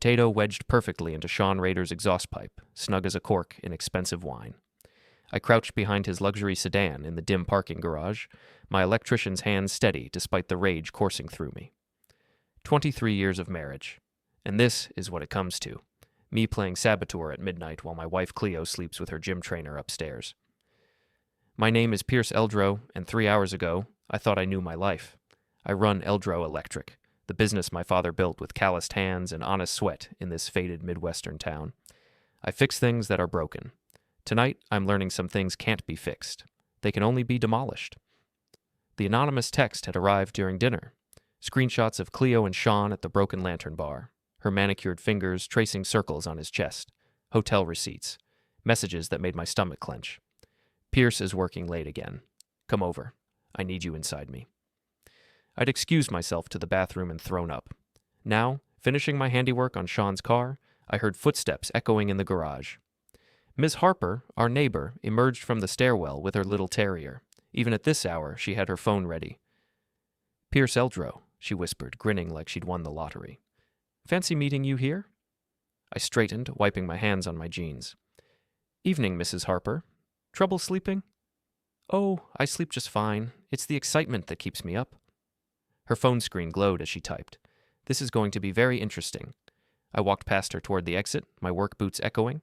potato wedged perfectly into Sean Rayder's exhaust pipe, snug as a cork in expensive wine. I crouched behind his luxury sedan in the dim parking garage, my electrician's hands steady despite the rage coursing through me. 23 years of marriage. And this is what it comes to. Me playing saboteur at midnight while my wife Cleo sleeps with her gym trainer upstairs. My name is Pierce Eldrow, and 3 hours ago, I thought I knew my life. I run Eldrow Electric, the business my father built with calloused hands and honest sweat in this faded Midwestern town. I fix things that are broken. Tonight, I'm learning some things can't be fixed. They can only be demolished. The anonymous text had arrived during dinner. Screenshots of Cleo and Sean at the Broken Lantern Bar, her manicured fingers tracing circles on his chest, hotel receipts, messages that made my stomach clench. Pierce is working late again. Come over. I need you inside me. I'd excused myself to the bathroom and thrown up. Now, finishing my handiwork on Sean's car, I heard footsteps echoing in the garage. Miss Harper, our neighbor, emerged from the stairwell with her little terrier. Even at this hour, she had her phone ready. Pierce Eldrow, she whispered, grinning like she'd won the lottery. Fancy meeting you here? I straightened, wiping my hands on my jeans. Evening, Mrs. Harper. Trouble sleeping? Oh, I sleep just fine. It's the excitement that keeps me up. Her phone screen glowed as she typed. This is going to be very interesting. I walked past her toward the exit, my work boots echoing.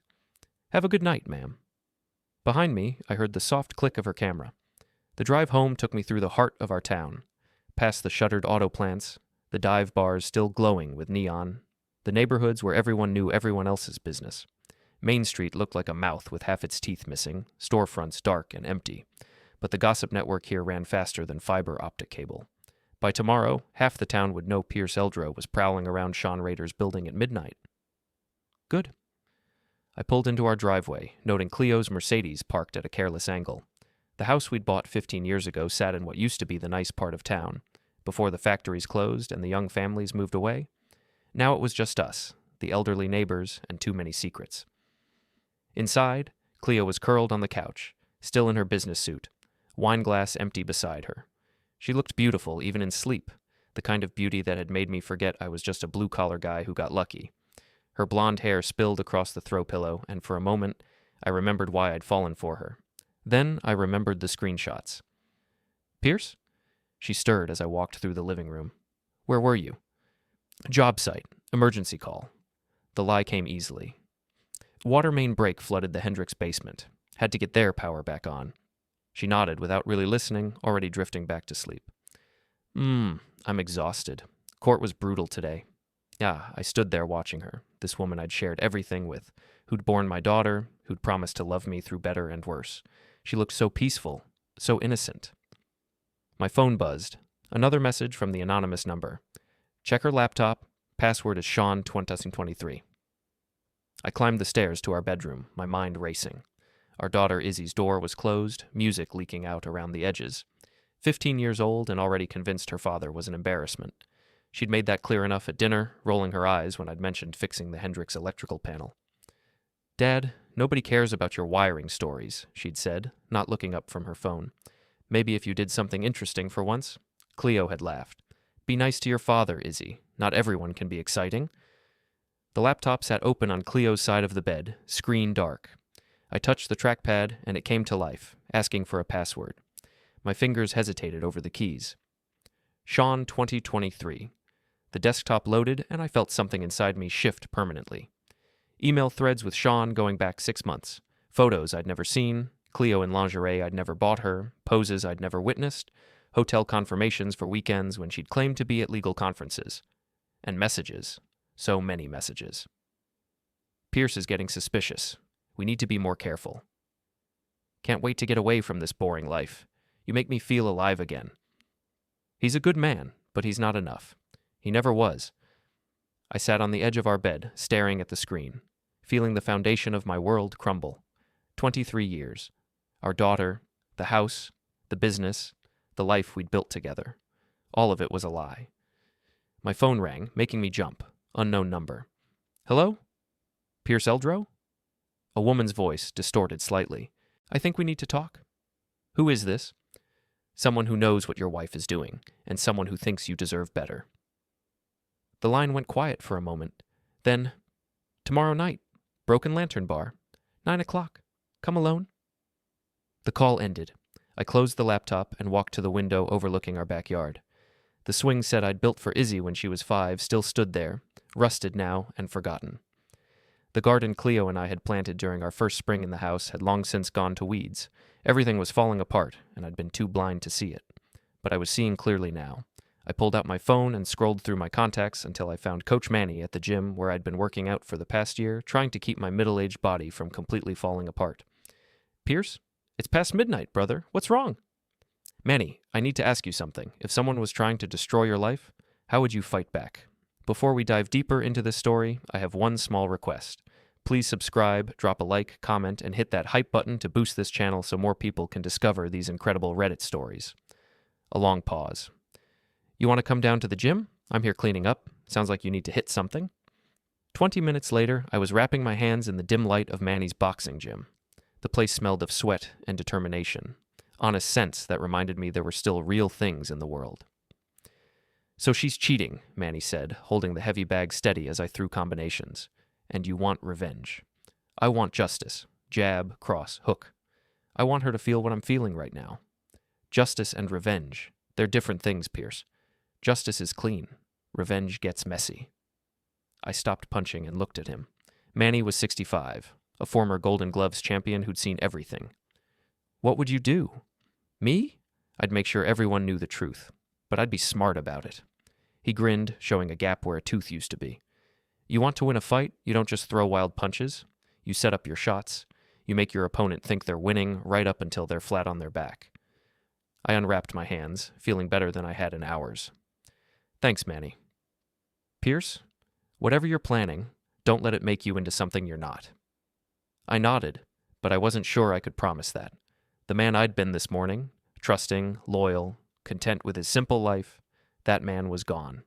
Have a good night, ma'am. Behind me, I heard the soft click of her camera. The drive home took me through the heart of our town, past the shuttered auto plants, the dive bars still glowing with neon, the neighborhoods where everyone knew everyone else's business. Main Street looked like a mouth with half its teeth missing, storefronts dark and empty, but the gossip network here ran faster than fiber optic cable. By tomorrow, half the town would know Pierce Eldrow was prowling around Sean Rayder's building at midnight. Good. I pulled into our driveway, noting Cleo's Mercedes parked at a careless angle. The house we'd bought 15 years ago sat in what used to be the nice part of town. Before the factories closed and the young families moved away, now it was just us, the elderly neighbors, and too many secrets. Inside, Cleo was curled on the couch, still in her business suit, wine glass empty beside her. She looked beautiful even in sleep, the kind of beauty that had made me forget I was just a blue-collar guy who got lucky. Her blonde hair spilled across the throw pillow, and for a moment, I remembered why I'd fallen for her. Then I remembered the screenshots. Pierce? She stirred as I walked through the living room. Where were you? Job site. Emergency call. The lie came easily. Water main break flooded the Hendricks basement. Had to get their power back on. She nodded without really listening, already drifting back to sleep. I'm exhausted. Court was brutal today. Yeah, I stood there watching her, this woman I'd shared everything with, who'd borne my daughter, who'd promised to love me through better and worse. She looked so peaceful, so innocent. My phone buzzed. Another message from the anonymous number. Check her laptop. Password is Sean 2023. I climbed the stairs to our bedroom, my mind racing. Our daughter Izzy's door was closed, music leaking out around the edges. 15 years old and already convinced her father was an embarrassment. She'd made that clear enough at dinner, rolling her eyes when I'd mentioned fixing the Hendricks electrical panel. Dad, nobody cares about your wiring stories, she'd said, not looking up from her phone. Maybe if you did something interesting for once. Cleo had laughed. Be nice to your father, Izzy. Not everyone can be exciting. The laptop sat open on Cleo's side of the bed, screen dark. I touched the trackpad, and it came to life, asking for a password. My fingers hesitated over the keys. Sean 2023. The desktop loaded, and I felt something inside me shift permanently. Email threads with Sean going back 6 months. Photos I'd never seen, Cleo in lingerie I'd never bought her, poses I'd never witnessed, hotel confirmations for weekends when she'd claimed to be at legal conferences. And messages. So many messages. Pierce is getting suspicious. We need to be more careful. Can't wait to get away from this boring life. You make me feel alive again. He's a good man, but he's not enough. He never was. I sat on the edge of our bed, staring at the screen, feeling the foundation of my world crumble. 23 years. Our daughter, the house, the business, the life we'd built together. All of it was a lie. My phone rang, making me jump. Unknown number. Hello? Pierce Eldrow? A woman's voice, distorted slightly. I think we need to talk. Who is this? Someone who knows what your wife is doing, and someone who thinks you deserve better. The line went quiet for a moment. Then, tomorrow night, Broken Lantern Bar, 9 o'clock. Come alone. The call ended. I closed the laptop and walked to the window overlooking our backyard. The swing set I'd built for Izzy when she was 5 still stood there, rusted now and forgotten. The garden Cleo and I had planted during our first spring in the house had long since gone to weeds. Everything was falling apart, and I'd been too blind to see it. But I was seeing clearly now. I pulled out my phone and scrolled through my contacts until I found Coach Manny at the gym where I'd been working out for the past year, trying to keep my middle-aged body from completely falling apart. "Pierce, it's past midnight, brother. What's wrong?" "Manny, I need to ask you something. If someone was trying to destroy your life, how would you fight back?" Before we dive deeper into this story, I have one small request. Please subscribe, drop a like, comment, and hit that hype button to boost this channel so more people can discover these incredible Reddit stories. A long pause. "You want to come down to the gym? I'm here cleaning up. Sounds like you need to hit something." 20 minutes later, I was wrapping my hands in the dim light of Manny's boxing gym. The place smelled of sweat and determination. Honest scents that reminded me there were still real things in the world. "So she's cheating," Manny said, holding the heavy bag steady as I threw combinations. "And you want revenge." "I want justice. Jab, cross, hook. I want her to feel what I'm feeling right now." Justice and revenge. They're different things, Pierce. Justice is clean. Revenge gets messy. I stopped punching and looked at him. Manny was 65, a former Golden Gloves champion who'd seen everything. "What would you do?" "Me? I'd make sure everyone knew the truth. But I'd be smart about it." He grinned, showing a gap where a tooth used to be. "You want to win a fight, you don't just throw wild punches. You set up your shots. You make your opponent think they're winning right up until they're flat on their back." I unwrapped my hands, feeling better than I had in hours. "Thanks, Manny." "Pierce, whatever you're planning, don't let it make you into something you're not." I nodded, but I wasn't sure I could promise that. The man I'd been this morning, trusting, loyal, content with his simple life, that man was gone.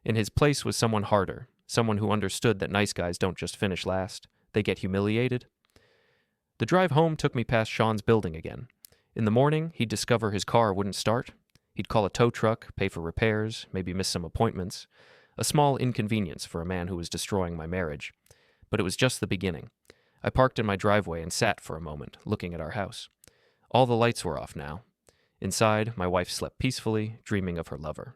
In his place was someone harder, someone who understood that nice guys don't just finish last, they get humiliated. The drive home took me past Sean's building again. In the morning, he'd discover his car wouldn't start. He'd call a tow truck, pay for repairs, maybe miss some appointments. A small inconvenience for a man who was destroying my marriage. But it was just the beginning. I parked in my driveway and sat for a moment, looking at our house. All the lights were off now. Inside, my wife slept peacefully, dreaming of her lover.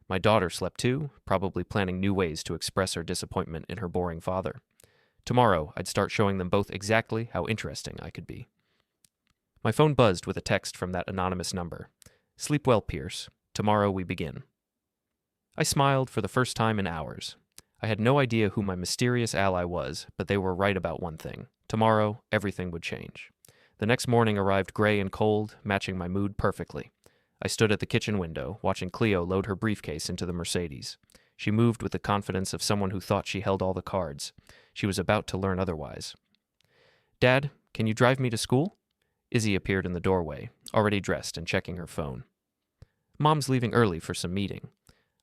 My daughter slept too, probably planning new ways to express her disappointment in her boring father. Tomorrow, I'd start showing them both exactly how interesting I could be. My phone buzzed with a text from that anonymous number. "Sleep well, Pierce. Tomorrow we begin." I smiled for the first time in hours. I had no idea who my mysterious ally was, but they were right about one thing. Tomorrow, everything would change. The next morning arrived gray and cold, matching my mood perfectly. I stood at the kitchen window, watching Cleo load her briefcase into the Mercedes. She moved with the confidence of someone who thought she held all the cards. She was about to learn otherwise. "Dad, can you drive me to school?" Izzy appeared in the doorway, already dressed and checking her phone. "Mom's leaving early for some meeting."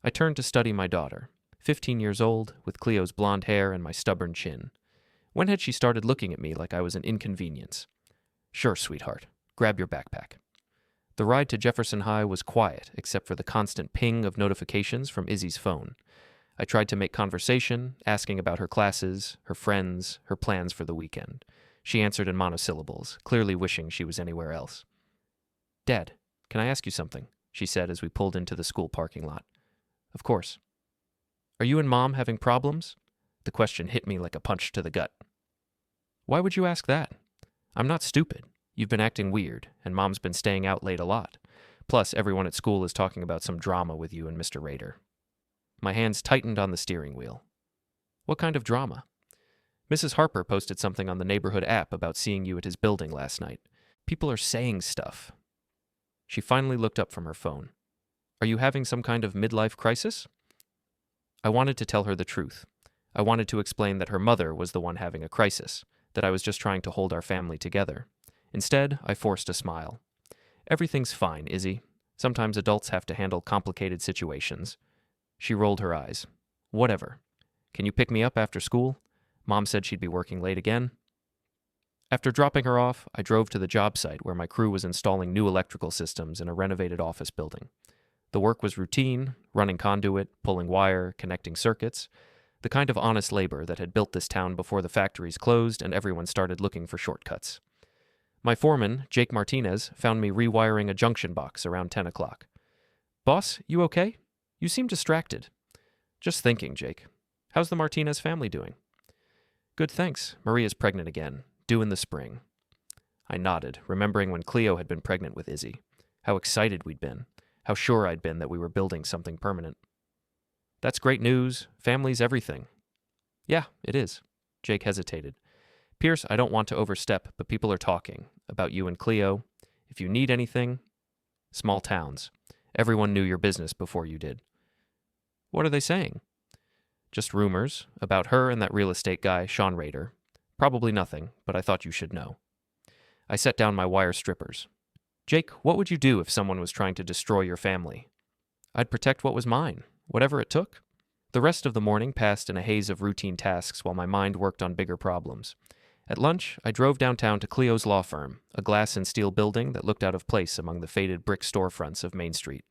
I turned to study my daughter, 15 years old, with Cleo's blonde hair and my stubborn chin. When had she started looking at me like I was an inconvenience? "Sure, sweetheart. Grab your backpack." The ride to Jefferson High was quiet, except for the constant ping of notifications from Izzy's phone. I tried to make conversation, asking about her classes, her friends, her plans for the weekend. She answered in monosyllables, clearly wishing she was anywhere else. "Dad, can I ask you something?" she said as we pulled into the school parking lot. "Of course." "Are you and Mom having problems?" The question hit me like a punch to the gut. "Why would you ask that?" "I'm not stupid. You've been acting weird, and Mom's been staying out late a lot. Plus, everyone at school is talking about some drama with you and Mr. Rayder." My hands tightened on the steering wheel. "What kind of drama?" "Mrs. Harper posted something on the neighborhood app about seeing you at his building last night. People are saying stuff." She finally looked up from her phone. "Are you having some kind of midlife crisis?" I wanted to tell her the truth. I wanted to explain that her mother was the one having a crisis, that I was just trying to hold our family together. Instead, I forced a smile. "Everything's fine, Izzy. Sometimes adults have to handle complicated situations." She rolled her eyes. "Whatever. Can you pick me up after school? Mom said she'd be working late again." After dropping her off, I drove to the job site where my crew was installing new electrical systems in a renovated office building. The work was routine, running conduit, pulling wire, connecting circuits, The kind of honest labor that had built this town before the factories closed and everyone started looking for shortcuts. My foreman, Jake Martinez, found me rewiring a junction box around 10 o'clock. "Boss, you okay? You seem distracted." "Just thinking, Jake. How's the Martinez family doing?" "Good, thanks. Maria's pregnant again, due in the spring." I nodded, remembering when Cleo had been pregnant with Izzy. How excited we'd been. How sure I'd been that we were building something permanent. "That's great news. Family's everything." "Yeah, it is." Jake hesitated. "Pierce, I don't want to overstep, but people are talking about you and Cleo. If you need anything..." "Small towns. Everyone knew your business before you did." "What are they saying?" "Just rumors about her and that real estate guy, Sean Rayder. Probably nothing, but I thought you should know." I set down my wire strippers. "Jake, what would you do if someone was trying to destroy your family?" "I'd protect what was mine, whatever it took." The rest of the morning passed in a haze of routine tasks while my mind worked on bigger problems. At lunch, I drove downtown to Cleo's law firm, a glass and steel building that looked out of place among the faded brick storefronts of Main Street.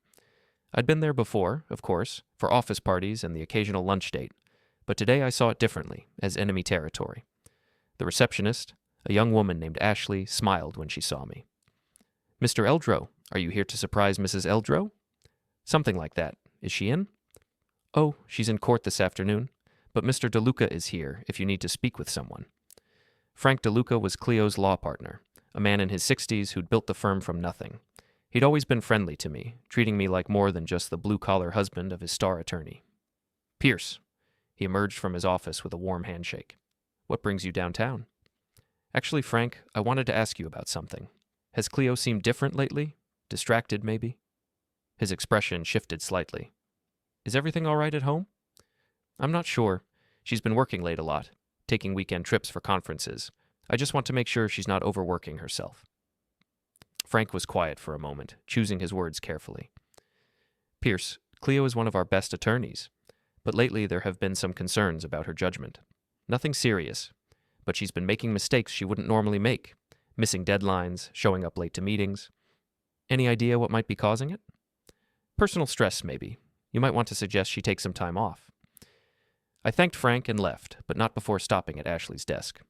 I'd been there before, of course, for office parties and the occasional lunch date, but today I saw it differently, as enemy territory. The receptionist, a young woman named Ashley, smiled when she saw me. "Mr. Eldrow, are you here to surprise Mrs. Eldrow?" "Something like that. Is she in?" "Oh, she's in court this afternoon, but Mr. DeLuca is here if you need to speak with someone." Frank DeLuca was Cleo's law partner, a man in his 60s who'd built the firm from nothing. He'd always been friendly to me, treating me like more than just the blue-collar husband of his star attorney. "Pierce." He emerged from his office with a warm handshake. "What brings you downtown?" "Actually, Frank, I wanted to ask you about something. Has Cleo seemed different lately? Distracted, maybe?" His expression shifted slightly. "Is everything all right at home?" "I'm not sure. She's been working late a lot, taking weekend trips for conferences. I just want to make sure she's not overworking herself." Frank was quiet for a moment, choosing his words carefully. "Pierce, Cleo is one of our best attorneys, but lately there have been some concerns about her judgment. Nothing serious, but she's been making mistakes she wouldn't normally make, missing deadlines, showing up late to meetings. Any idea what might be causing it?" "Personal stress, maybe. You might want to suggest she take some time off." I thanked Frank and left, but not before stopping at Ashley's desk.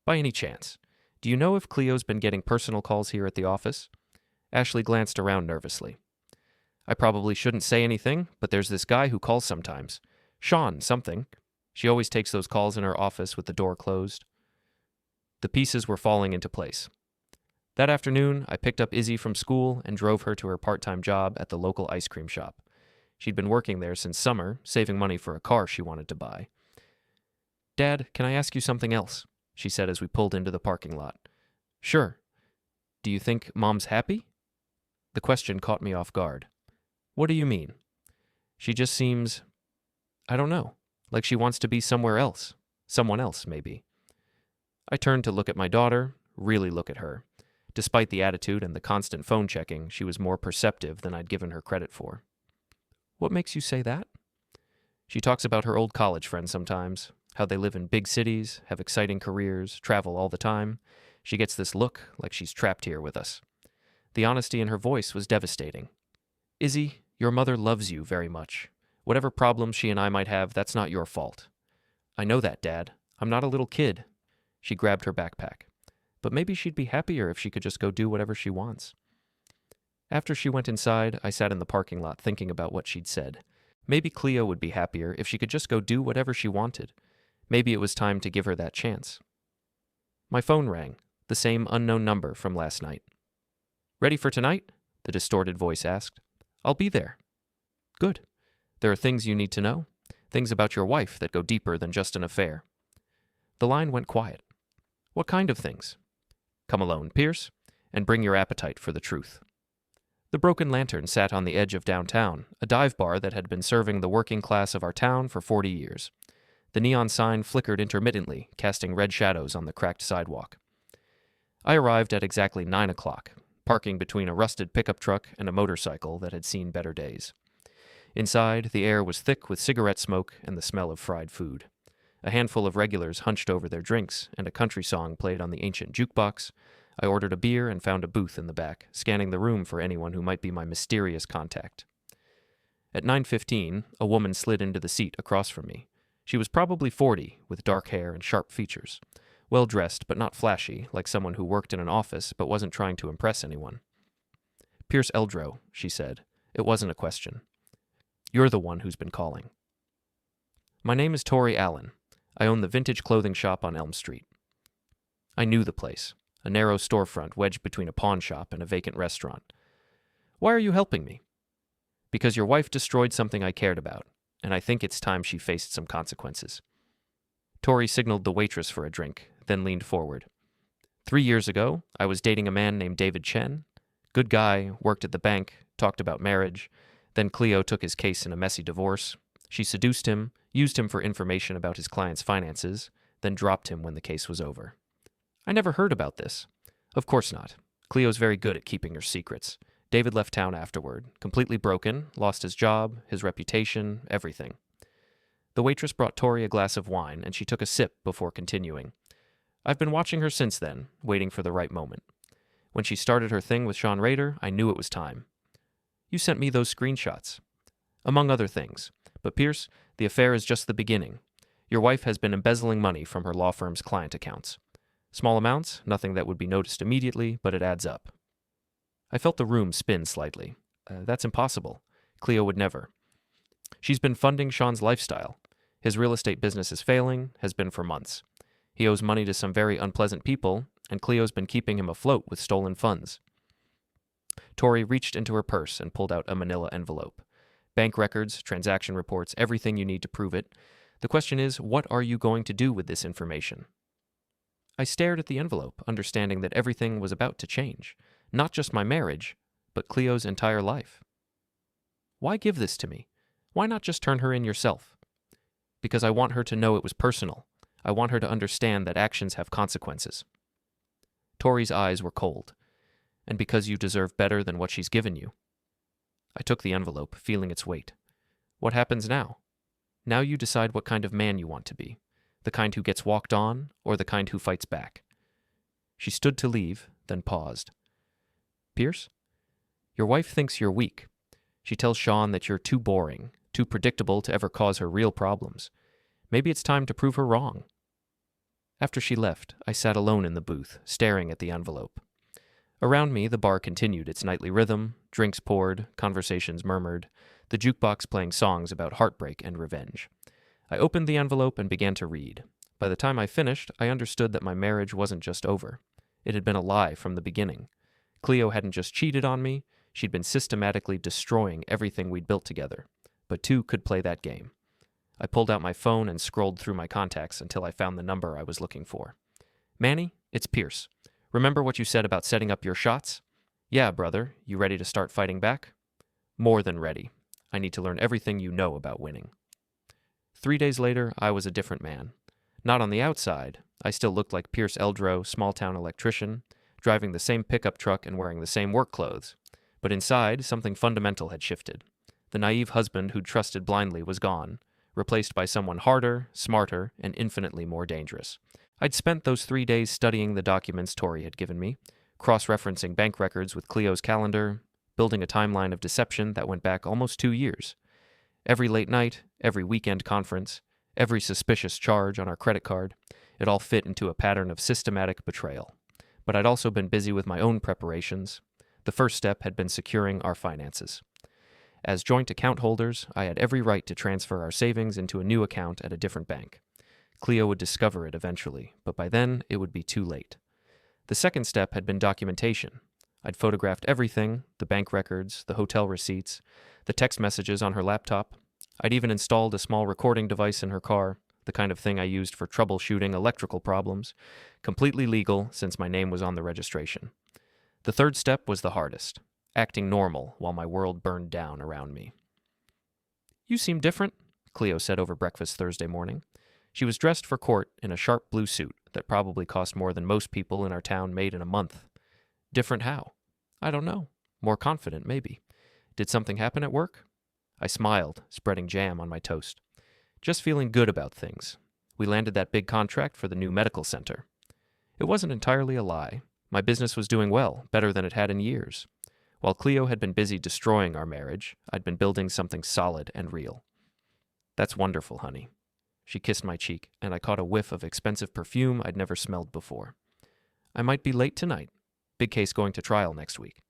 "By any chance, do you know if Cleo's been getting personal calls here at the office?" Ashley glanced around nervously. "I probably shouldn't say anything, but there's this guy who calls sometimes. Sean something. She always takes those calls in her office with the door closed." The pieces were falling into place. That afternoon, I picked up Izzy from school and drove her to her part-time job at the local ice cream shop. She'd been working there since summer, saving money for a car she wanted to buy. "Dad, can I ask you something else?" she said as we pulled into the parking lot. "Sure. Do you think Mom's happy?" The question caught me off guard. "What do you mean?" "She just seems, I don't know, like she wants to be somewhere else. Someone else, maybe." I turned to look at my daughter, really look at her. Despite the attitude and the constant phone checking, she was more perceptive than I'd given her credit for. "What makes you say that?" She talks about her old college friends sometimes, how they live in big cities, have exciting careers, travel all the time. She gets this look like she's trapped here with us. The honesty in her voice was devastating. "Izzy, your mother loves you very much. Whatever problems she and I might have, that's not your fault." "I know that, Dad. I'm not a little kid." She grabbed her backpack. "But maybe she'd be happier if she could just go do whatever she wants." After she went inside, I sat in the parking lot thinking about what she'd said. Maybe Cleo would be happier if she could just go do whatever she wanted. Maybe it was time to give her that chance. My phone rang, the same unknown number from last night. "Ready for tonight?" the distorted voice asked. "I'll be there." "Good. There are things you need to know, things about your wife that go deeper than just an affair." The line went quiet. "What kind of things?" "Come alone, Pierce, and bring your appetite for the truth." The Broken Lantern sat on the edge of downtown, a dive bar that had been serving the working class of our town for 40 years. The neon sign flickered intermittently, casting red shadows on the cracked sidewalk. I arrived at exactly 9 o'clock, parking between a rusted pickup truck and a motorcycle that had seen better days. Inside, the air was thick with cigarette smoke and the smell of fried food. A handful of regulars hunched over their drinks, and a country song played on the ancient jukebox. I ordered a beer and found a booth in the back, scanning the room for anyone who might be my mysterious contact. At 9:15, a woman slid into the seat across from me. She was probably 40, with dark hair and sharp features. Well-dressed, but not flashy, like someone who worked in an office but wasn't trying to impress anyone. "Pierce Eldrow," she said. It wasn't a question. "You're the one who's been calling." "My name is Tori Allen. I own the vintage clothing shop on Elm Street." I knew the place, a narrow storefront wedged between a pawn shop and a vacant restaurant. "Why are you helping me?" "Because your wife destroyed something I cared about, and I think it's time she faced some consequences." Tori signaled the waitress for a drink, then leaned forward. 3 years ago, I was dating a man named David Chen. Good guy, worked at the bank, talked about marriage. Then Cleo took his case in a messy divorce. She seduced him, used him for information about his client's finances, then dropped him when the case was over. I never heard about this. Of course not. Cleo's very good at keeping her secrets. David left town afterward, completely broken, lost his job, his reputation, everything. The waitress brought Tori a glass of wine, and she took a sip before continuing. I've been watching her since then, waiting for the right moment. When she started her thing with Sean Rayder, I knew it was time. You sent me those screenshots. Among other things. But Pierce, the affair is just the beginning. Your wife has been embezzling money from her law firm's client accounts. Small amounts, nothing that would be noticed immediately, but it adds up. I felt the room spin slightly. That's impossible. Cleo would never. She's been funding Sean's lifestyle. His real estate business is failing, has been for months. He owes money to some very unpleasant people, and Cleo's been keeping him afloat with stolen funds. Tori reached into her purse and pulled out a manila envelope. Bank records, transaction reports, everything you need to prove it. The question is, what are you going to do with this information? I stared at the envelope, understanding that everything was about to change. Not just my marriage, but Cleo's entire life. Why give this to me? Why not just turn her in yourself? Because I want her to know it was personal. I want her to understand that actions have consequences. Tori's eyes were cold. And because you deserve better than what she's given you. I took the envelope, feeling its weight. What happens now? Now you decide what kind of man you want to be. The kind who gets walked on, or the kind who fights back. She stood to leave, then paused. Pierce? Your wife thinks you're weak. She tells Sean that you're too boring, too predictable to ever cause her real problems. Maybe it's time to prove her wrong. After she left, I sat alone in the booth, staring at the envelope. Around me, the bar continued its nightly rhythm, drinks poured, conversations murmured, the jukebox playing songs about heartbreak and revenge. I opened the envelope and began to read. By the time I finished, I understood that my marriage wasn't just over. It had been a lie from the beginning. Cleo hadn't just cheated on me, she'd been systematically destroying everything we'd built together. But two could play that game. I pulled out my phone and scrolled through my contacts until I found the number I was looking for. Manny, it's Pierce. Remember what you said about setting up your shots? Yeah, brother. You ready to start fighting back? More than ready. I need to learn everything you know about winning. 3 days later, I was a different man. Not on the outside. I still looked like Pierce Eldrow, small-town electrician, driving the same pickup truck and wearing the same work clothes. But inside, something fundamental had shifted. The naive husband who'd trusted blindly was gone, replaced by someone harder, smarter, and infinitely more dangerous. I'd spent those 3 days studying the documents Tori had given me, cross-referencing bank records with Cleo's calendar, building a timeline of deception that went back almost 2 years. Every late night, every weekend conference, every suspicious charge on our credit card, it all fit into a pattern of systematic betrayal. But I'd also been busy with my own preparations. The first step had been securing our finances. As joint account holders, I had every right to transfer our savings into a new account at a different bank. Cleo would discover it eventually, but by then it would be too late. The second step had been documentation. I'd photographed everything, the bank records, the hotel receipts, the text messages on her laptop. I'd even installed a small recording device in her car, the kind of thing I used for troubleshooting electrical problems, completely legal since my name was on the registration. The third step was the hardest, acting normal while my world burned down around me. You seem different, Cleo said over breakfast Thursday morning. She was dressed for court in a sharp blue suit that probably cost more than most people in our town made in a month. Different how? I don't know. More confident, maybe. Did something happen at work? I smiled, spreading jam on my toast. Just feeling good about things. We landed that big contract for the new medical center. It wasn't entirely a lie. My business was doing well, better than it had in years. While Cleo had been busy destroying our marriage, I'd been building something solid and real. That's wonderful, honey. She kissed my cheek, and I caught a whiff of expensive perfume I'd never smelled before. I might be late tonight. Big case going to trial next week.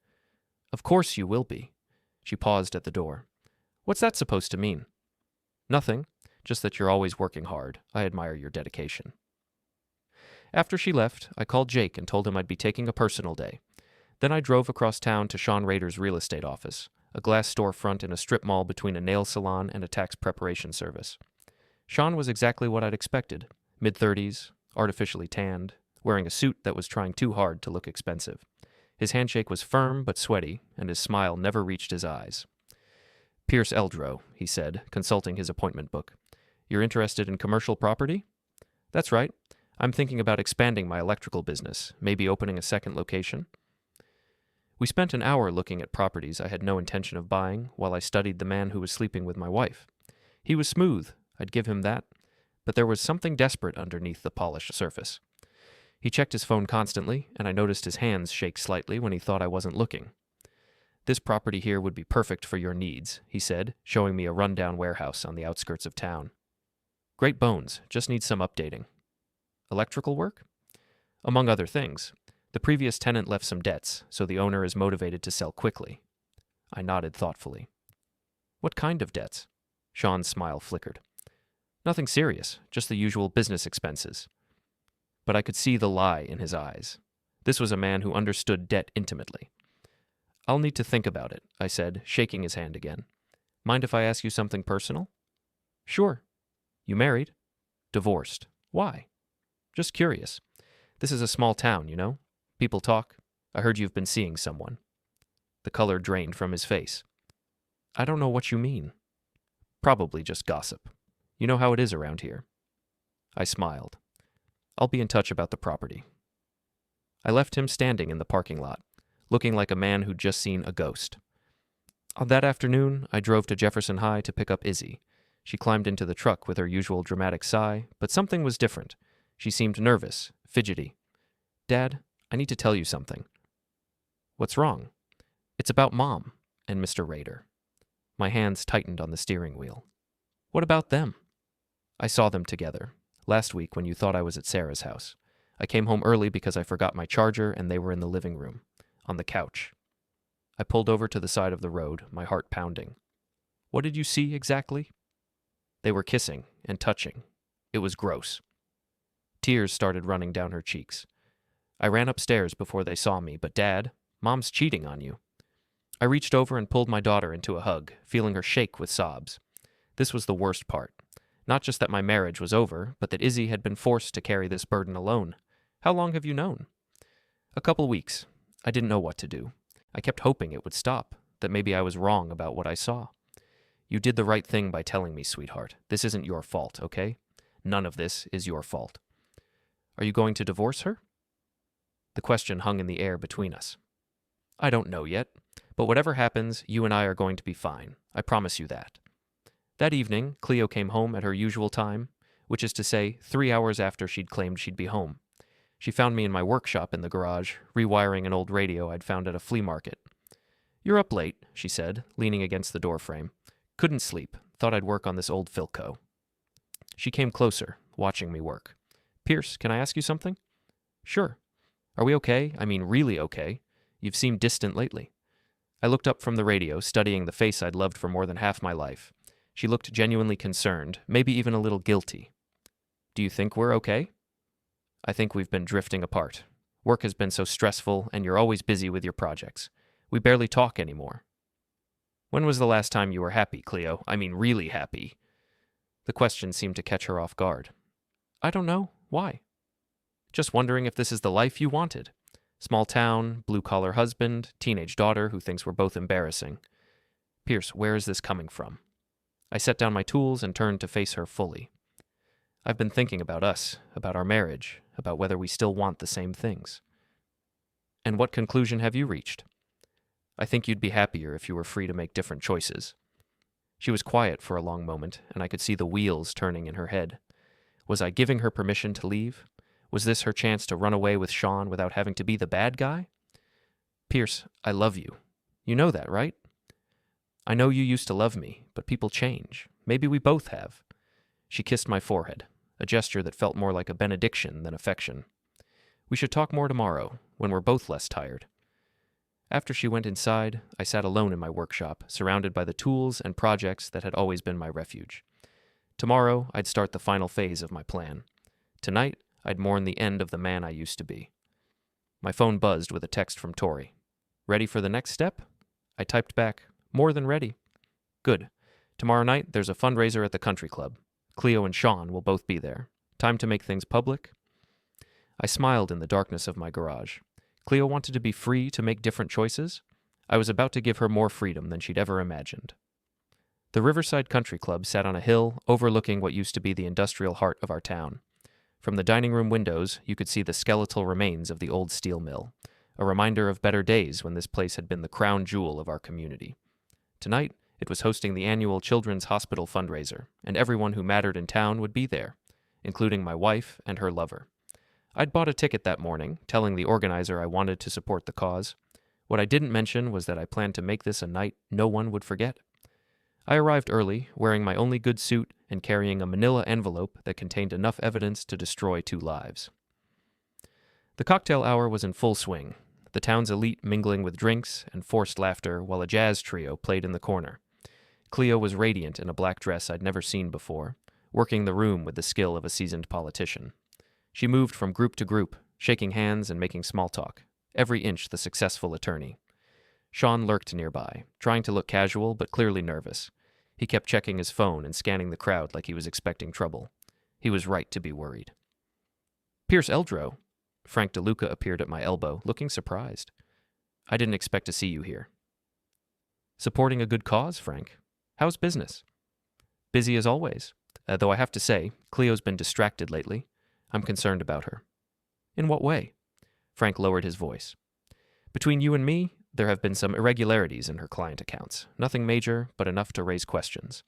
Of course you will be. She paused at the door. What's that supposed to mean? Nothing, just that you're always working hard. I admire your dedication. After she left, I called Jake and told him I'd be taking a personal day. Then I drove across town to Sean Rayder's real estate office, a glass storefront in a strip mall between a nail salon and a tax preparation service. Sean was exactly what I'd expected, mid-30s, artificially tanned, wearing a suit that was trying too hard to look expensive. His handshake was firm but sweaty, and his smile never reached his eyes. Pierce Eldrow, he said, consulting his appointment book. You're interested in commercial property? That's right. I'm thinking about expanding my electrical business, maybe opening a second location. We spent an hour looking at properties I had no intention of buying while I studied the man who was sleeping with my wife. He was smooth, I'd give him that, but there was something desperate underneath the polished surface. He checked his phone constantly, and I noticed his hands shake slightly when he thought I wasn't looking. This property here would be perfect for your needs, he said, showing me a rundown warehouse on the outskirts of town. Great bones, just needs some updating. Electrical work? Among other things. The previous tenant left some debts, so the owner is motivated to sell quickly. I nodded thoughtfully. What kind of debts? Sean's smile flickered. Nothing serious, just the usual business expenses. But I could see the lie in his eyes. This was a man who understood debt intimately. I'll need to think about it, I said, shaking his hand again. Mind if I ask you something personal? Sure. You married? Divorced. Why? Just curious. This is a small town, you know? People talk. I heard you've been seeing someone. The color drained from his face. I don't know what you mean. Probably just gossip. You know how it is around here. I smiled. I'll be in touch about the property. I left him standing in the parking lot, looking like a man who'd just seen a ghost. On that afternoon, I drove to Jefferson High to pick up Izzy. She climbed into the truck with her usual dramatic sigh, but something was different. She seemed nervous, fidgety. Dad, I need to tell you something. What's wrong? It's about Mom and Mr. Rayder. My hands tightened on the steering wheel. What about them? I saw them together, last week when you thought I was at Sarah's house. I came home early because I forgot my charger and they were in the living room, on the couch. I pulled over to the side of the road, my heart pounding. What did you see exactly? They were kissing and touching. It was gross. Tears started running down her cheeks. I ran upstairs before they saw me, but Dad, Mom's cheating on you. I reached over and pulled my daughter into a hug, feeling her shake with sobs. This was the worst part. Not just that my marriage was over, but that Izzy had been forced to carry this burden alone. How long have you known? A couple weeks. I didn't know what to do. I kept hoping it would stop, that maybe I was wrong about what I saw. You did the right thing by telling me, sweetheart. This isn't your fault, okay? None of this is your fault. Are you going to divorce her? The question hung in the air between us. I don't know yet, but whatever happens, you and I are going to be fine. I promise you that. That evening, Cleo came home at her usual time, which is to say, 3 hours after she'd claimed she'd be home. She found me in my workshop in the garage, rewiring an old radio I'd found at a flea market. You're up late, she said, leaning against the doorframe. Couldn't sleep. Thought I'd work on this old Philco. She came closer, watching me work. Pierce, can I ask you something? Sure. Are we okay? I mean, really okay. You've seemed distant lately. I looked up from the radio, studying the face I'd loved for more than half my life. She looked genuinely concerned, maybe even a little guilty. Do you think we're okay? I think we've been drifting apart. Work has been so stressful, and you're always busy with your projects. We barely talk anymore. When was the last time you were happy, Cleo? I mean, really happy. The question seemed to catch her off guard. I don't know. Why? Just wondering if this is the life you wanted. Small town, blue-collar husband, teenage daughter who thinks we're both embarrassing. Pierce, where is this coming from? I set down my tools and turned to face her fully. I've been thinking about us, about our marriage, about whether we still want the same things. And what conclusion have you reached? I think you'd be happier if you were free to make different choices. She was quiet for a long moment, and I could see the wheels turning in her head. Was I giving her permission to leave? Was this her chance to run away with Sean without having to be the bad guy? Pierce, I love you. You know that, right? I know you used to love me, but people change. Maybe we both have. She kissed my forehead, a gesture that felt more like a benediction than affection. We should talk more tomorrow, when we're both less tired. After she went inside, I sat alone in my workshop, surrounded by the tools and projects that had always been my refuge. Tomorrow, I'd start the final phase of my plan. Tonight, I'd mourn the end of the man I used to be. My phone buzzed with a text from Tori. Ready for the next step? I typed back, more than ready. Good. Tomorrow night, there's a fundraiser at the country club. Cleo and Sean will both be there. Time to make things public? I smiled in the darkness of my garage. Cleo wanted to be free to make different choices. I was about to give her more freedom than she'd ever imagined. The Riverside Country Club sat on a hill overlooking what used to be the industrial heart of our town. From the dining room windows, you could see the skeletal remains of the old steel mill, a reminder of better days when this place had been the crown jewel of our community. Tonight, it was hosting the annual Children's Hospital fundraiser, and everyone who mattered in town would be there, including my wife and her lover. I'd bought a ticket that morning, telling the organizer I wanted to support the cause. What I didn't mention was that I planned to make this a night no one would forget. I arrived early, wearing my only good suit and carrying a manila envelope that contained enough evidence to destroy 2 lives. The cocktail hour was in full swing, the town's elite mingling with drinks and forced laughter while a jazz trio played in the corner. Cleo was radiant in a black dress I'd never seen before, working the room with the skill of a seasoned politician. She moved from group to group, shaking hands and making small talk, every inch the successful attorney. Sean lurked nearby, trying to look casual but clearly nervous. He kept checking his phone and scanning the crowd like he was expecting trouble. He was right to be worried. Pierce Eldrow. Frank DeLuca appeared at my elbow, looking surprised. I didn't expect to see you here. Supporting a good cause, Frank. How's business? Busy as always. Though I have to say, Cleo's been distracted lately. I'm concerned about her. In what way? Frank lowered his voice. Between you and me, there have been some irregularities in her client accounts. Nothing major, but enough to raise questions.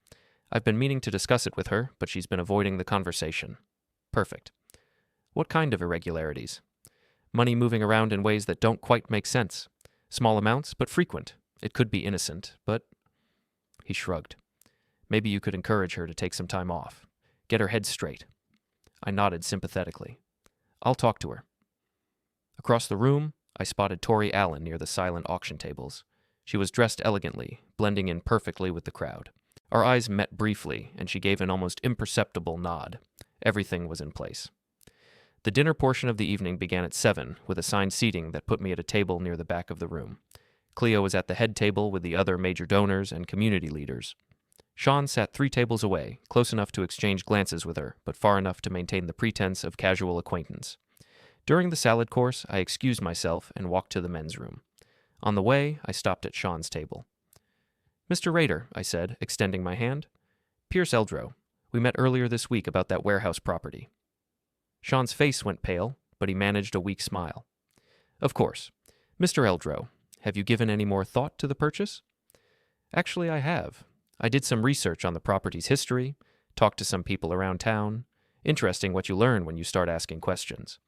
I've been meaning to discuss it with her, but she's been avoiding the conversation. Perfect. What kind of irregularities? Money moving around in ways that don't quite make sense. Small amounts, but frequent. It could be innocent, but... He shrugged. Maybe you could encourage her to take some time off. Get her head straight. I nodded sympathetically. I'll talk to her. Across the room, I spotted Tori Allen near the silent auction tables. She was dressed elegantly, blending in perfectly with the crowd. Our eyes met briefly, and she gave an almost imperceptible nod. Everything was in place. The dinner portion of the evening began at 7, with assigned seating that put me at a table near the back of the room. Cleo was at the head table with the other major donors and community leaders. Sean sat 3 tables away, close enough to exchange glances with her, but far enough to maintain the pretense of casual acquaintance. During the salad course, I excused myself and walked to the men's room. On the way, I stopped at Sean's table. Mr. Rayder, I said, extending my hand. Pierce Eldrow. We met earlier this week about that warehouse property. Sean's face went pale, but he managed a weak smile. Of course. Mr. Eldrow, have you given any more thought to the purchase? Actually, I have. I did some research on the property's history, talked to some people around town. Interesting what you learn when you start asking questions.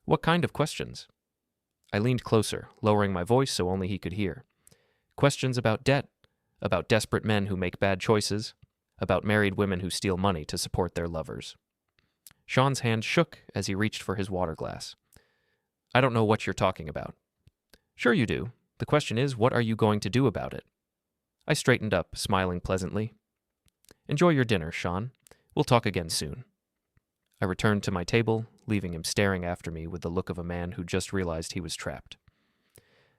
What kind of questions? I leaned closer, lowering my voice so only he could hear. Questions about debt, about desperate men who make bad choices, about married women who steal money to support their lovers. Sean's hand shook as he reached for his water glass. I don't know what you're talking about. Sure you do. The question is, what are you going to do about it? I straightened up, smiling pleasantly. Enjoy your dinner, Sean. We'll talk again soon. I returned to my table, leaving him staring after me with the look of a man who just realized he was trapped.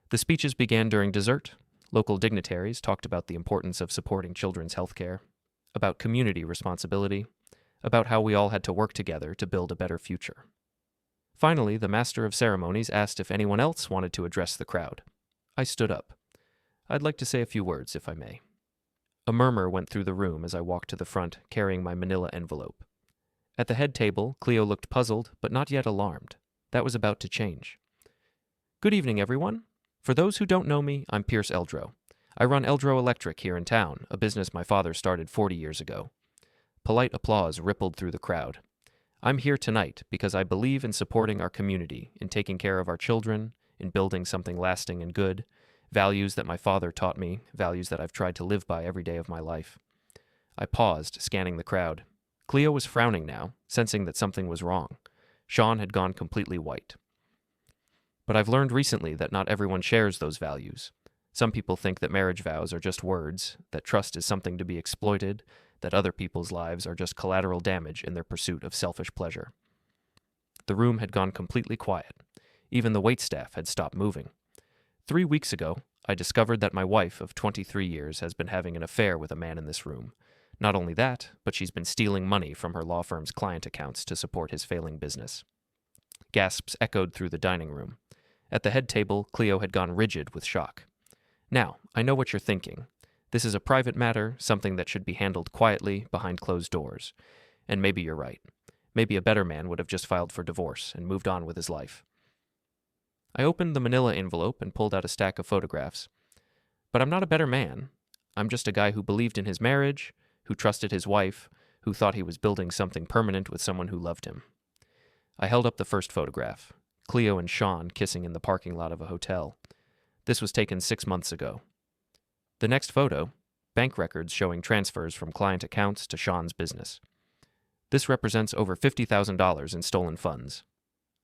The speeches began during dessert. Local dignitaries talked about the importance of supporting children's health care, about community responsibility, about how we all had to work together to build a better future. Finally, the master of ceremonies asked if anyone else wanted to address the crowd. I stood up. I'd like to say a few words, if I may. A murmur went through the room as I walked to the front, carrying my manila envelope. At the head table, Cleo looked puzzled, but not yet alarmed. That was about to change. Good evening, everyone. For those who don't know me, I'm Pierce Eldrow. I run Eldrow Electric here in town, a business my father started 40 years ago. Polite applause rippled through the crowd. I'm here tonight because I believe in supporting our community, in taking care of our children, in building something lasting and good, values that my father taught me, values that I've tried to live by every day of my life. I paused, scanning the crowd. Cleo was frowning now, sensing that something was wrong. Sean had gone completely white. But I've learned recently that not everyone shares those values. Some people think that marriage vows are just words, that trust is something to be exploited, that other people's lives are just collateral damage in their pursuit of selfish pleasure. The room had gone completely quiet. Even the waitstaff had stopped moving. 3 weeks ago, I discovered that my wife of 23 years has been having an affair with a man in this room. Not only that, but she's been stealing money from her law firm's client accounts to support his failing business. Gasps echoed through the dining room. At the head table, Cleo had gone rigid with shock. Now, I know what you're thinking. This is a private matter, something that should be handled quietly, behind closed doors. And maybe you're right. Maybe a better man would have just filed for divorce and moved on with his life. I opened the manila envelope and pulled out a stack of photographs. But I'm not a better man. I'm just a guy who believed in his marriage, who trusted his wife, who thought he was building something permanent with someone who loved him. I held up the first photograph, Cleo and Sean kissing in the parking lot of a hotel. This was taken 6 months ago. The next photo, bank records showing transfers from client accounts to Sean's business. This represents over $50,000 in stolen funds.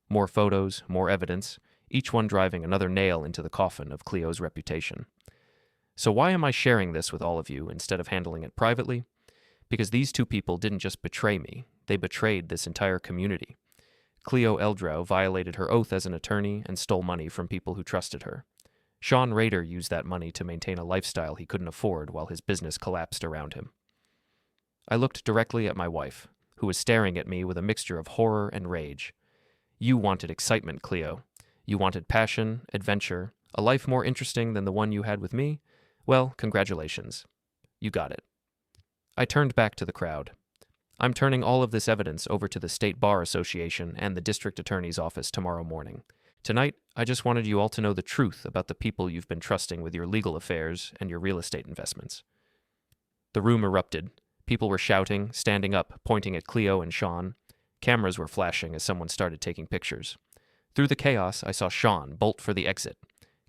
More photos, more evidence, each one driving another nail into the coffin of Cleo's reputation. So why am I sharing this with all of you instead of handling it privately? Because these two people didn't just betray me, they betrayed this entire community. Cleo Eldrow violated her oath as an attorney and stole money from people who trusted her. Sean Rayder used that money to maintain a lifestyle he couldn't afford while his business collapsed around him. I looked directly at my wife, who was staring at me with a mixture of horror and rage. You wanted excitement, Cleo. You wanted passion, adventure, a life more interesting than the one you had with me? Well, congratulations. You got it. I turned back to the crowd. I'm turning all of this evidence over to the State Bar Association and the District Attorney's Office tomorrow morning. Tonight, I just wanted you all to know the truth about the people you've been trusting with your legal affairs and your real estate investments. The room erupted. People were shouting, standing up, pointing at Cleo and Sean. Cameras were flashing as someone started taking pictures. Through the chaos, I saw Sean bolt for the exit.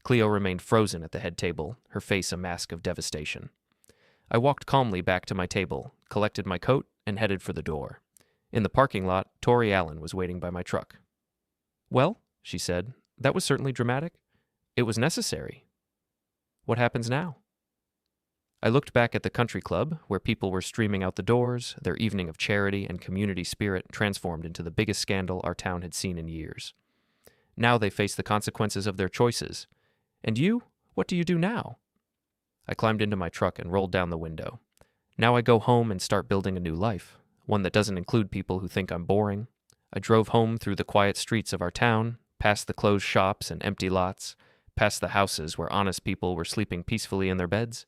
Cleo remained frozen at the head table, her face a mask of devastation. I walked calmly back to my table, collected my coat, and headed for the door. In the parking lot, Tori Allen was waiting by my truck. "Well," she said, "that was certainly dramatic. It was necessary. What happens now?" I looked back at the country club, where people were streaming out the doors, their evening of charity and community spirit transformed into the biggest scandal our town had seen in years. Now they face the consequences of their choices. And you? What do you do now? I climbed into my truck and rolled down the window. Now I go home and start building a new life, one that doesn't include people who think I'm boring. I drove home through the quiet streets of our town, past the closed shops and empty lots, past the houses where honest people were sleeping peacefully in their beds.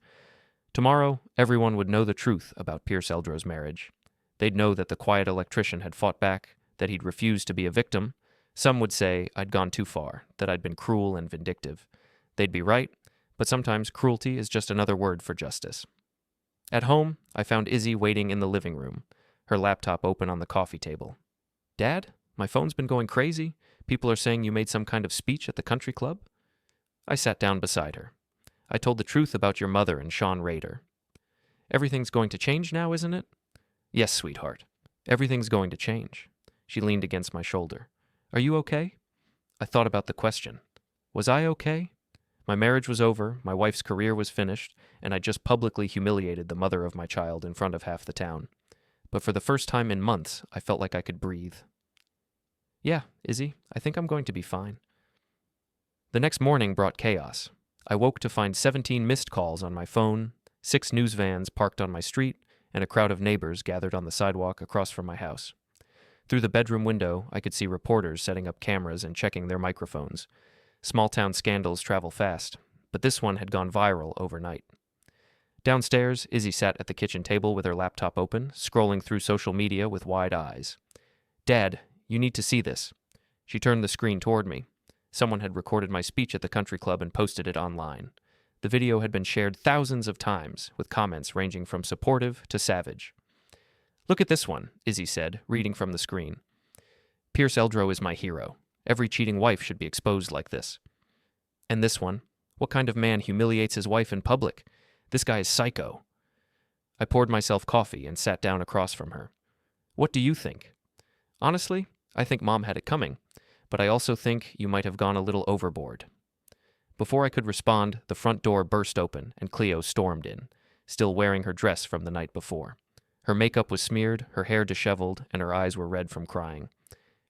Tomorrow, everyone would know the truth about Pierce Eldrow's marriage. They'd know that the quiet electrician had fought back, that he'd refused to be a victim. Some would say I'd gone too far, that I'd been cruel and vindictive. They'd be right, but sometimes cruelty is just another word for justice. At home, I found Izzy waiting in the living room, her laptop open on the coffee table. "Dad, my phone's been going crazy. People are saying you made some kind of speech at the country club." I sat down beside her. I told the truth about your mother and Sean Rayder. "Everything's going to change now, isn't it?" "Yes, sweetheart. Everything's going to change." She leaned against my shoulder. "Are you okay?" I thought about the question. Was I okay? My marriage was over, my wife's career was finished, and I just publicly humiliated the mother of my child in front of half the town. But for the first time in months, I felt like I could breathe. "Yeah, Izzy, I think I'm going to be fine." The next morning brought chaos. I woke to find 17 missed calls on my phone, 6 news vans parked on my street, and a crowd of neighbors gathered on the sidewalk across from my house. Through the bedroom window, I could see reporters setting up cameras and checking their microphones. Small-town scandals travel fast, but this one had gone viral overnight. Downstairs, Izzy sat at the kitchen table with her laptop open, scrolling through social media with wide eyes. "Dad, you need to see this." She turned the screen toward me. Someone had recorded my speech at the country club and posted it online. The video had been shared thousands of times, with comments ranging from supportive to savage. "Look at this one," Izzy said, reading from the screen. "Pierce Eldrow is my hero. Every cheating wife should be exposed like this." And this one, "What kind of man humiliates his wife in public? This guy is psycho." I poured myself coffee and sat down across from her. What do you think? Honestly, I think Mom had it coming, but I also think you might have gone a little overboard. Before I could respond, the front door burst open and Cleo stormed in, still wearing her dress from the night before. Her makeup was smeared, her hair disheveled, and her eyes were red from crying.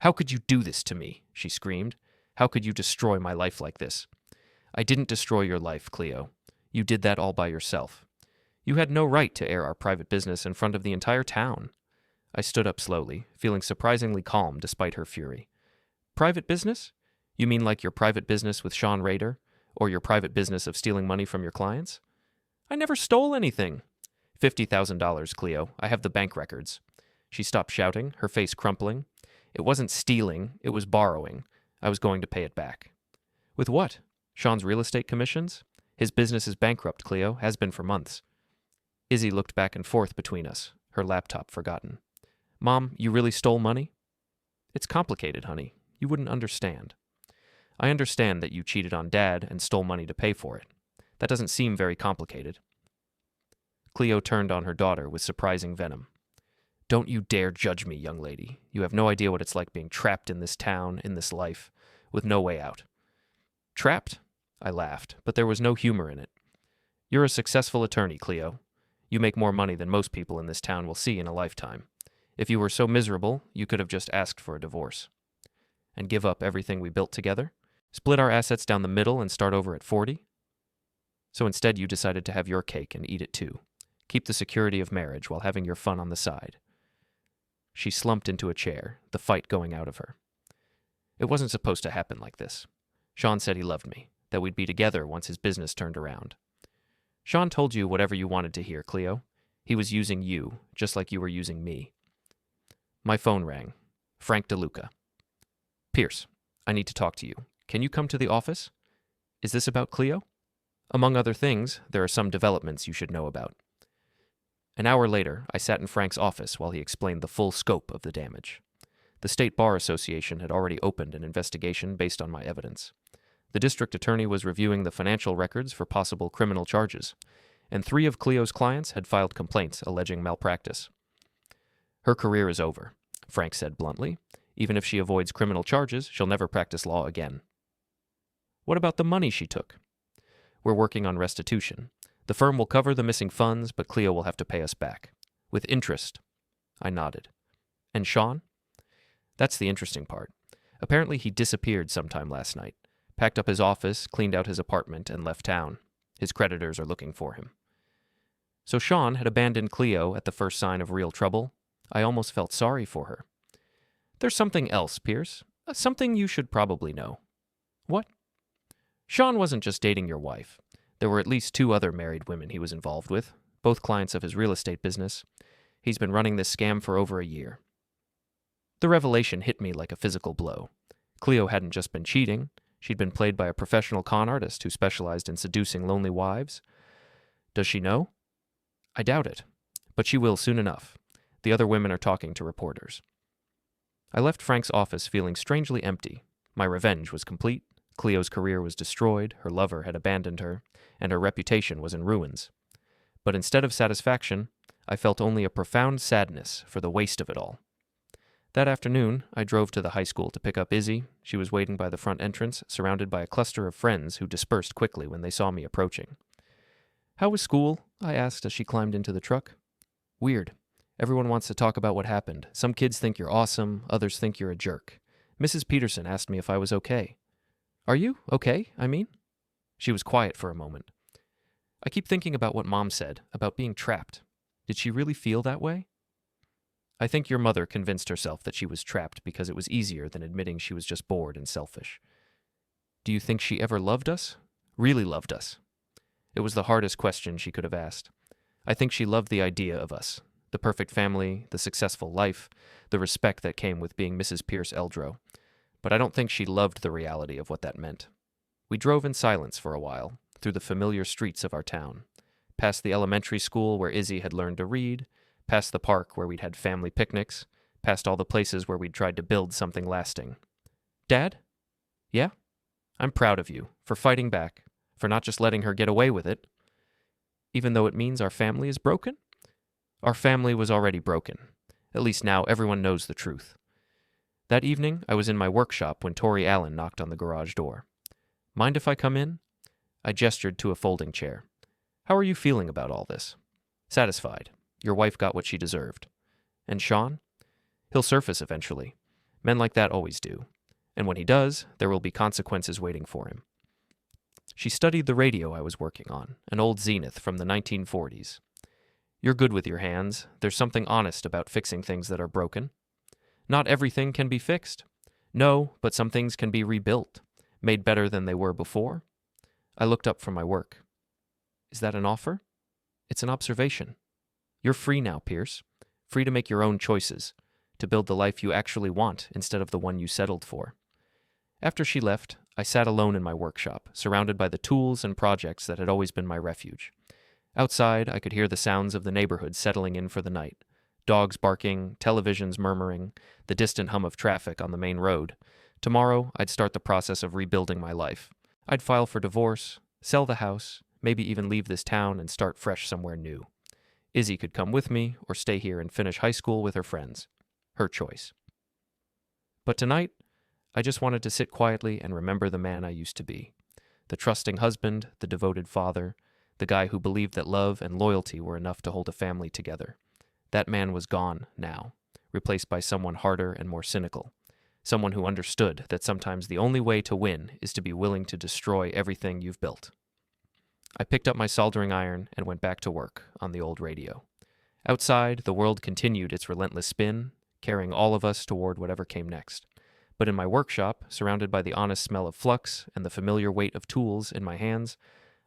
"How could you do this to me?" she screamed. "How could you destroy my life like this?" "I didn't destroy your life, Cleo. You did that all by yourself. You had no right to air our private business in front of the entire town." I stood up slowly, feeling surprisingly calm despite her fury. "Private business? You mean like your private business with Sean Rayder? Or your private business of stealing money from your clients?" "I never stole anything." $50,000, Cleo. I have the bank records." She stopped shouting, her face crumpling. "It wasn't stealing, it was borrowing. I was going to pay it back." "With what? Sean's real estate commissions? His business is bankrupt, Cleo, has been for months." Izzy looked back and forth between us, her laptop forgotten. "Mom, you really stole money?" "It's complicated, honey. You wouldn't understand." "I understand that you cheated on Dad and stole money to pay for it. That doesn't seem very complicated." Cleo turned on her daughter with surprising venom. "Don't you dare judge me, young lady. You have no idea what it's like being trapped in this town, in this life, with no way out." "Trapped?" I laughed, but there was no humor in it. "You're a successful attorney, Cleo. You make more money than most people in this town will see in a lifetime. If you were so miserable, you could have just asked for a divorce." "And give up everything we built together? Split our assets down the middle and start over at 40? So instead you decided to have your cake and eat it too. Keep the security of marriage while having your fun on the side." She slumped into a chair, the fight going out of her. "It wasn't supposed to happen like this. Sean said he loved me, that we'd be together once his business turned around." "Sean told you whatever you wanted to hear, Cleo. He was using you, just like you were using me." My phone rang. Frank DeLuca. "Pierce, I need to talk to you. Can you come to the office? Is this about Cleo? Among other things, there are some developments you should know about." An hour later, I sat in Frank's office while he explained the full scope of the damage. The State Bar Association had already opened an investigation based on my evidence. The district attorney was reviewing the financial records for possible criminal charges, and 3 of Cleo's clients had filed complaints alleging malpractice. "Her career is over," Frank said bluntly. "Even if she avoids criminal charges, she'll never practice law again." "What about the money she took?" "We're working on restitution. The firm will cover the missing funds, but Cleo will have to pay us back. With interest." I nodded. "And Sean?" "That's the interesting part. Apparently he disappeared sometime last night, packed up his office, cleaned out his apartment, and left town. His creditors are looking for him." So Sean had abandoned Cleo at the first sign of real trouble. I almost felt sorry for her. "There's something else, Pierce. Something you should probably know." "What?" "Sean wasn't just dating your wife. There were at least 2 other married women he was involved with, both clients of his real estate business. He's been running this scam for over a year." The revelation hit me like a physical blow. Cleo hadn't just been cheating. She'd been played by a professional con artist who specialized in seducing lonely wives. Does she know? I doubt it. But she will soon enough. The other women are talking to reporters. I left Frank's office feeling strangely empty. My revenge was complete. Cleo's career was destroyed, her lover had abandoned her, and her reputation was in ruins. But instead of satisfaction, I felt only a profound sadness for the waste of it all. That afternoon, I drove to the high school to pick up Izzy. She was waiting by the front entrance, surrounded by a cluster of friends who dispersed quickly when they saw me approaching. "How was school?" I asked as she climbed into the truck. "Weird. Everyone wants to talk about what happened. Some kids think you're awesome, others think you're a jerk. Mrs. Peterson asked me if I was okay." "Are you okay, I mean?" She was quiet for a moment. "I keep thinking about what Mom said, about being trapped. Did she really feel that way?" "I think your mother convinced herself that she was trapped because it was easier than admitting she was just bored and selfish." "Do you think she ever loved us? Really loved us?" It was the hardest question she could have asked. I think she loved the idea of us, the perfect family, the successful life, the respect that came with being Mrs. Pierce Eldrow. But I don't think she loved the reality of what that meant. We drove in silence for a while, through the familiar streets of our town, past the elementary school where Izzy had learned to read, past the park where we'd had family picnics, past all the places where we'd tried to build something lasting. "Dad? Yeah? I'm proud of you, for fighting back, for not just letting her get away with it. Even though it means our family is broken?" Our family was already broken. At least now everyone knows the truth. That evening, I was in my workshop when Tori Allen knocked on the garage door. "Mind if I come in?" I gestured to a folding chair. "How are you feeling about all this?" "Satisfied. Your wife got what she deserved." "And Sean?" "He'll surface eventually. Men like that always do. And when he does, there will be consequences waiting for him." She studied the radio I was working on, an old Zenith from the 1940s. "You're good with your hands. There's something honest about fixing things that are broken. Not everything can be fixed. No, but some things can be rebuilt, made better than they were before." I looked up from my work. "Is that an offer?" "It's an observation. You're free now, Pierce. Free to make your own choices, to build the life you actually want instead of the one you settled for." After she left, I sat alone in my workshop, surrounded by the tools and projects that had always been my refuge. Outside, I could hear the sounds of the neighborhood settling in for the night. Dogs barking, televisions murmuring, the distant hum of traffic on the main road. Tomorrow, I'd start the process of rebuilding my life. I'd file for divorce, sell the house, maybe even leave this town and start fresh somewhere new. Izzy could come with me or stay here and finish high school with her friends. Her choice. But tonight, I just wanted to sit quietly and remember the man I used to be. The trusting husband, the devoted father, the guy who believed that love and loyalty were enough to hold a family together. That man was gone now, replaced by someone harder and more cynical. Someone who understood that sometimes the only way to win is to be willing to destroy everything you've built. I picked up my soldering iron and went back to work on the old radio. Outside, the world continued its relentless spin, carrying all of us toward whatever came next. But in my workshop, surrounded by the honest smell of flux and the familiar weight of tools in my hands,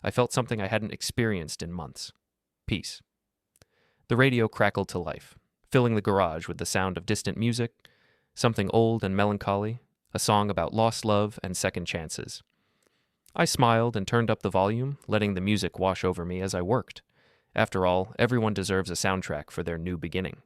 I felt something I hadn't experienced in months. Peace. The radio crackled to life, filling the garage with the sound of distant music, something old and melancholy, a song about lost love and second chances. I smiled and turned up the volume, letting the music wash over me as I worked. After all, everyone deserves a soundtrack for their new beginning.